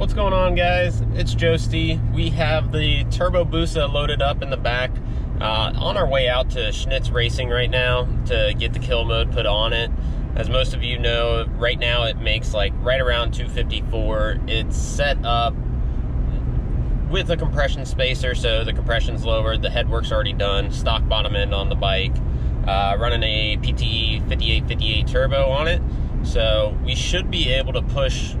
What's going on, guys? It's Joesty. We have the Turbo Busa loaded up in the back, on our way out to Schnitz Racing right now to get the kill mode put on it. As most of you know, right now it makes like right around 254. It's set up with a compression spacer, so the compression's lowered, the headwork's already done, stock bottom end on the bike, running a PTE 5858 turbo on it. So we should be able to push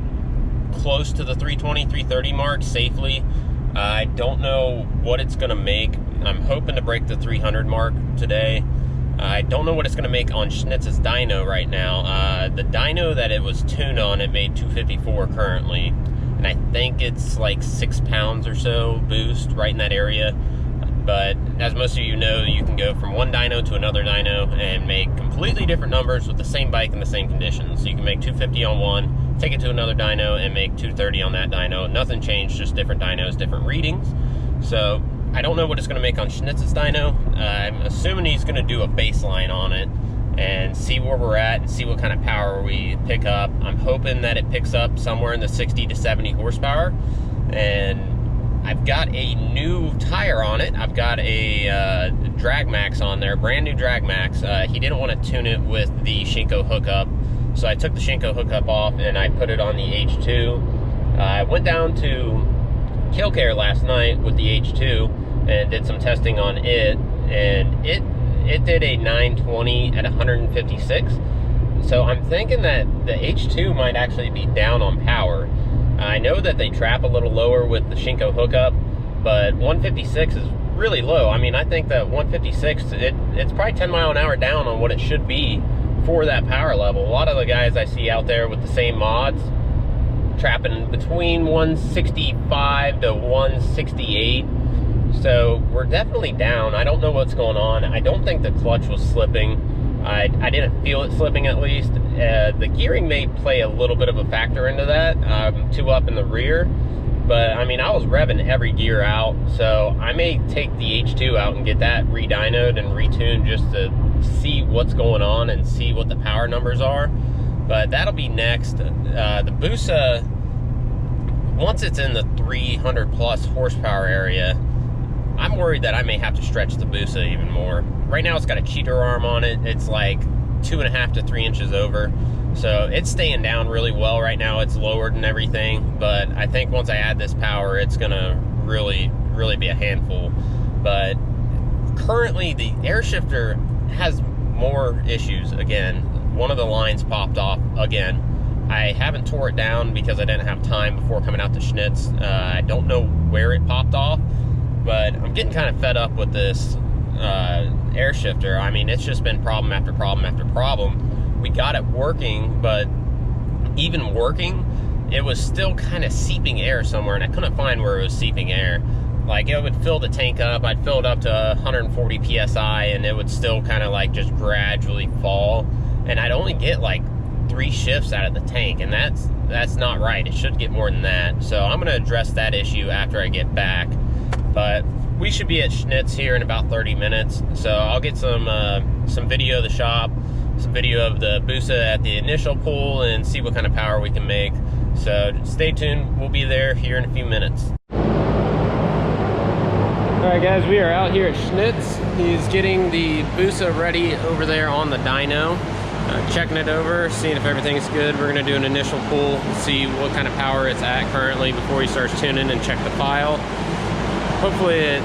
close to the 320, 330 mark safely. I don't know what it's gonna make. I'm hoping to break the 300 mark today. I don't know what it's gonna make on Schnitz's dyno right now. The dyno that it was tuned on, it made 254 currently, and I think it's like 6 pounds or so boost right in that area. But as most of you know, you can go from one dyno to another dyno and make completely different numbers with the same bike in the same conditions. So you can make 250 on one, take it to another dyno and make 230 on that dyno. Nothing changed, just different dynos, different readings. So I don't know what it's gonna make on Schnitz's dyno. I'm assuming he's gonna do a baseline on it and see where we're at and see what kind of power we pick up. I'm hoping that it picks up somewhere in the 60 to 70 horsepower. And I've got a new tire on it. I've got a Drag Max on there, brand new Drag Max. He didn't want to tune it with the Shinko hookup, so I took the Shinko hookup off and I put it on the H2. I went down to KillCare last night with the H2 and did some testing on it, and it did a 920 at 156. So I'm thinking that the H2 might actually be down on power. I know that they trap a little lower with the Shinko hookup, but 156 is really low. I mean, I think that 156, it's probably 10 mile an hour down on what it should be for that power level. A lot of the guys I see out there with the same mods trapping between 165 to 168. So we're definitely down. I don't know what's going on. I don't think the clutch was slipping. I didn't feel it slipping, at least. The gearing may play a little bit of a factor into that. Two up in the rear, but I mean, I was revving every gear out, so I may take the H2 out and get that re-dynoed and retuned just to see what's going on and see what the power numbers are. But that'll be next. The Busa, once it's in the 300 plus horsepower area, I'm worried that I may have to stretch the Busa even more. Right now it's got a cheater arm on it. It's like 2.5 to 3 inches over. So it's staying down really well right now. It's lowered and everything, but I think once I add this power, it's gonna really be a handful. But currently the air shifter has more issues again. One of the lines popped off again. I haven't tore it down because I didn't have time before coming out to Schnitz. I don't know where it popped off, but I'm getting kind of fed up with this air shifter. I mean, it's just been problem after problem after problem. We got it working, but even working, it was still kind of seeping air somewhere, and I couldn't find where it was seeping air. Like, it would fill the tank up, I'd fill it up to 140 PSI, and it would still kind of like just gradually fall, and I'd only get like 3 shifts out of the tank, and that's not right. It should get more than that. So I'm gonna address that issue after I get back. But we should be at Schnitz here in about 30 minutes. So I'll get some video of the shop, some video of the Busa at the initial pull, and see what kind of power we can make. So stay tuned. We'll be there here in a few minutes. All right, guys, we are out here at Schnitz. He's getting the Busa ready over there on the dyno. Checking it over, seeing if everything's good. We're gonna do an initial pull, see what kind of power it's at currently before he starts tuning and check the file. Hopefully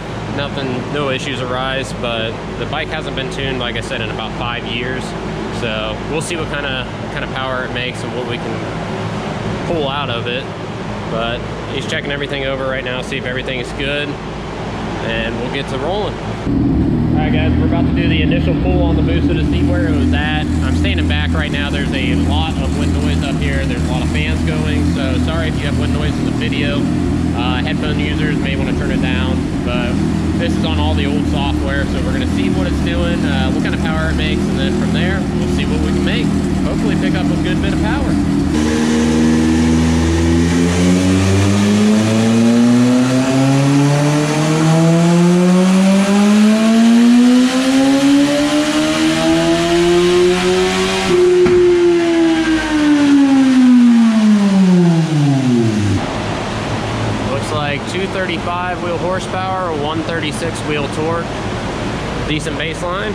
no issues arise, but the bike hasn't been tuned, like I said, in about 5 years. So we'll see what kind of power it makes and what we can pull out of it. But he's checking everything over right now, see if everything is good, and we'll get to rolling. All right, guys, we're about to do the initial pull on the Busa to see where it was at. I'm standing back right now. There's a lot of wind noise up here. There's a lot of fans going, so sorry if you have wind noise in the video. Headphone users may want to turn it down, but this is on all the old software, so we're going to see what it's doing, what kind of power it makes, and then from there, we'll see what we can make. Hopefully pick up a good bit of power. make 235 wheel horsepower, 136 wheel torque. Decent baseline.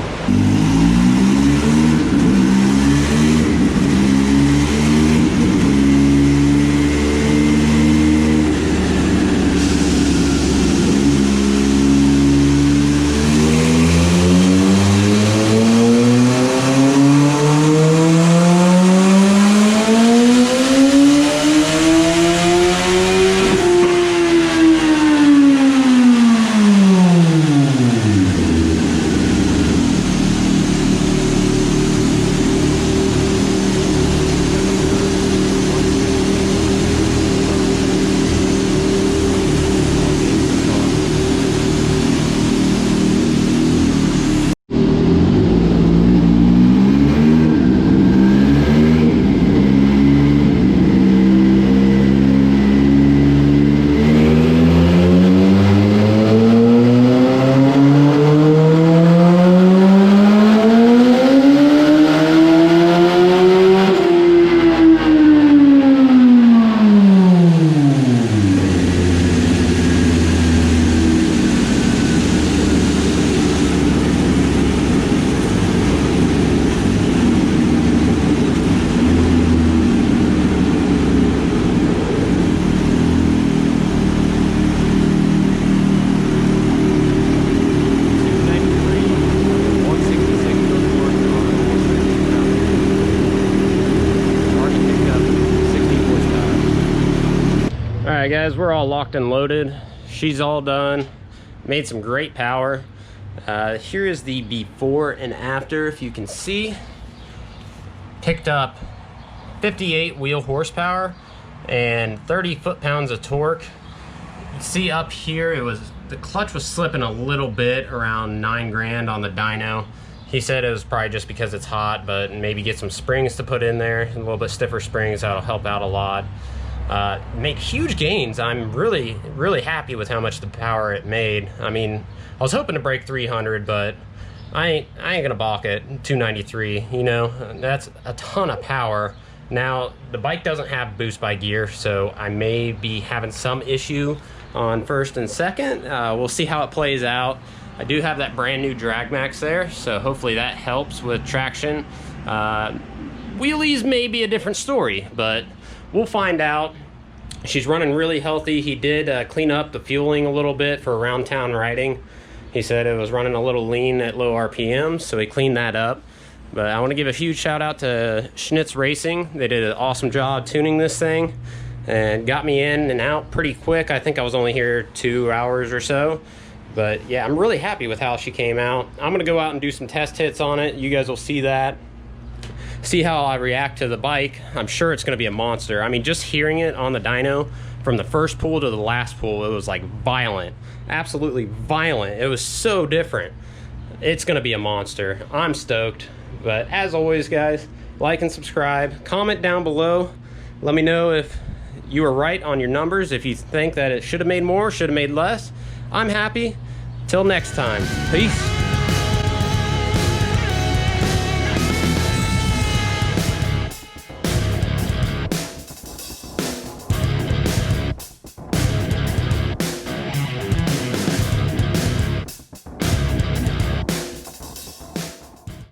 Alright guys, we're all locked and loaded. She's all done. Made some great power. Here is the before and after, if you can see. Picked up 58 wheel horsepower and 30 foot-pounds of torque. You see up here, the clutch was slipping a little bit, around 9 grand on the dyno. He said it was probably just because it's hot, but maybe get some springs to put in there, a little bit stiffer springs, that'll help out a lot. Make huge gains. I'm really happy with how much the power it made. I mean, I was hoping to break 300, but I ain't gonna balk it. 293, you know, that's a ton of power. Now the bike doesn't have boost by gear, so I may be having some issue on first and second. We'll see how it plays out. I do have that brand new drag max there, so hopefully that helps with traction. Wheelies may be a different story, but we'll find out. She's running really healthy. He did clean up the fueling a little bit for around town riding. He said it was running a little lean at low RPMs, so he cleaned that up. But I want to give a huge shout out to Schnitz Racing. They did an awesome job tuning this thing and got me in and out pretty quick. I think I was only here 2 hours or so. But yeah, I'm really happy with how she came out. I'm gonna go out and do some test hits on it. You guys will see that. See how I react to the bike. I'm sure it's gonna be a monster. I mean, just hearing it on the dyno from the first pull to the last pull, it was like violent, absolutely violent. It was so different. It's gonna be a monster. I'm stoked. But as always, guys, like and subscribe, comment down below. Let me know if you were right on your numbers, if you think that it should have made more, should have made less. I'm happy. Till next time, peace.